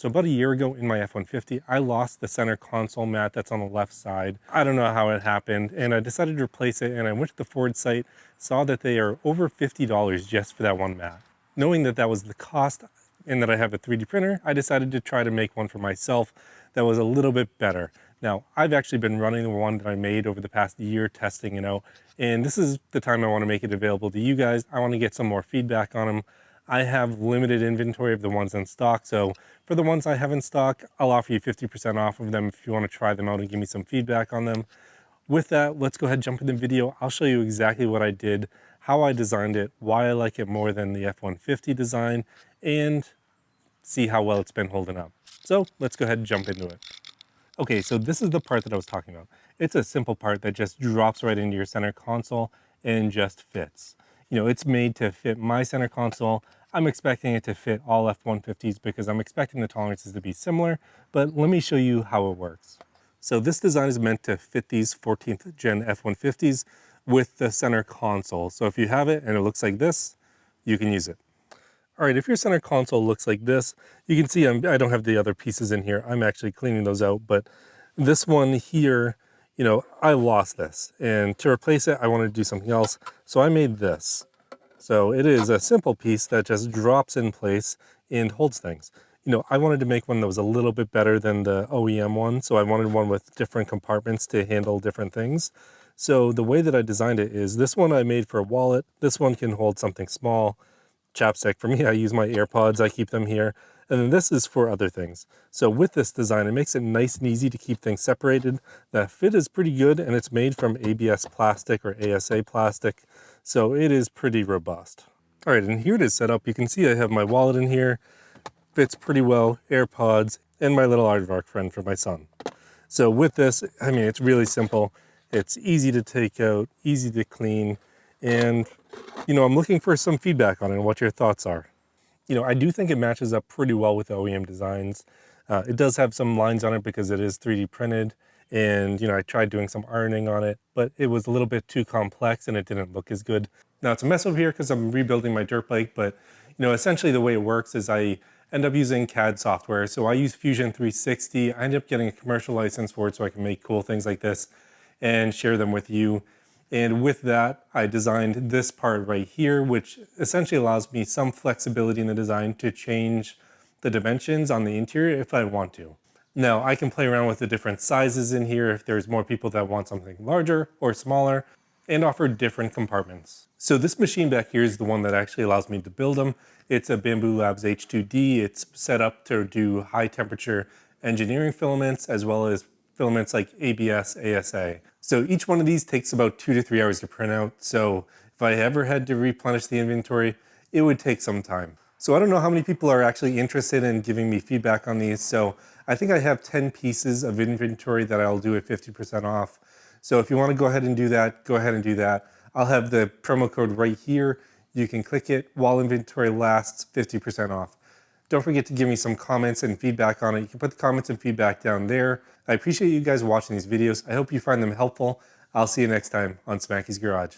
So about a year ago in my F-150, I lost the center console mat that's on the left side. I don't know how it happened, and I decided to replace it, and I went to the Ford site, saw that they are over $50 just for that one mat. Knowing that that was the cost and that I have a 3D printer, I decided to try to make one for myself that was a little bit better. Now, I've actually been running the one that I made over the past year, testing it out, and this is the time I want to make it available to you guys. I want to get some more feedback on them. I have limited inventory of the ones in stock, so for the ones I have in stock, I'll offer you 50% off of them if you want to try them out and give me some feedback on them. With that, let's go ahead and jump in the video. I'll show you exactly what I did, how I designed it, why I like it more than the F-150 design, and see how well it's been holding up. So let's go ahead and jump into it. Okay, so this is the part that I was talking about. It's a simple part that just drops right into your center console and just fits. You know, it's made to fit my center console. I'm expecting it to fit all F-150s because I'm expecting the tolerances to be similar, but let me show you how it works. So this design is meant to fit these 14th gen F-150s with the center console. So if you have it and it looks like this, you can use it. All right, if your center console looks like this, you can see I don't have the other pieces in here. I'm actually cleaning those out, but this one here, you know, I lost this. And to replace it, I wanted to do something else. So I made this. So it is a simple piece that just drops in place and holds things. You know, I wanted to make one that was a little bit better than the OEM one. So I wanted one with different compartments to handle different things. So the way that I designed it is this one I made for a wallet. This one can hold something small. Chapstick for me, I use my AirPods, I keep them here. And then this is for other things. So with this design, it makes it nice and easy to keep things separated. The fit is pretty good, and it's made from ABS plastic or ASA plastic. So it is pretty robust. All right, and here it is set up. You can see I have my wallet in here. Fits pretty well, AirPods, and my little aardvark friend for my son. So with this, I mean, it's really simple. It's easy to take out, easy to clean, and you know, I'm looking for some feedback on it and what your thoughts are. You know, I do think it matches up pretty well with the OEM designs. It does have some lines on it because it is 3D printed, and you know, I tried doing some ironing on it, but it was a little bit too complex and it didn't look as good. Now it's a mess over here because I'm rebuilding my dirt bike, but you know, essentially the way it works is I end up using CAD software. So I use Fusion 360. I end up getting a commercial license for it so I can make cool things like this and share them with you. And with that, I designed this part right here, which essentially allows me some flexibility in the design to change the dimensions on the interior if I want to. Now, I can play around with the different sizes in here if there's more people that want something larger or smaller, and offer different compartments. So this machine back here is the one that actually allows me to build them. It's a Bambu Lab H2D. It's set up to do high temperature engineering filaments as well as filaments like ABS, ASA. So each one of these takes about 2 to 3 hours to print out. So if I ever had to replenish the inventory, it would take some time. So I don't know how many people are actually interested in giving me feedback on these. So I think I have 10 pieces of inventory that I'll do at 50% off. So if you want to go ahead and do that, go ahead and do that. I'll have the promo code right here. You can click it while inventory lasts, 50% off. Don't forget to give me some comments and feedback on it. You can put the comments and feedback down there. I appreciate you guys watching these videos. I hope you find them helpful. I'll see you next time on Smackey's Garage.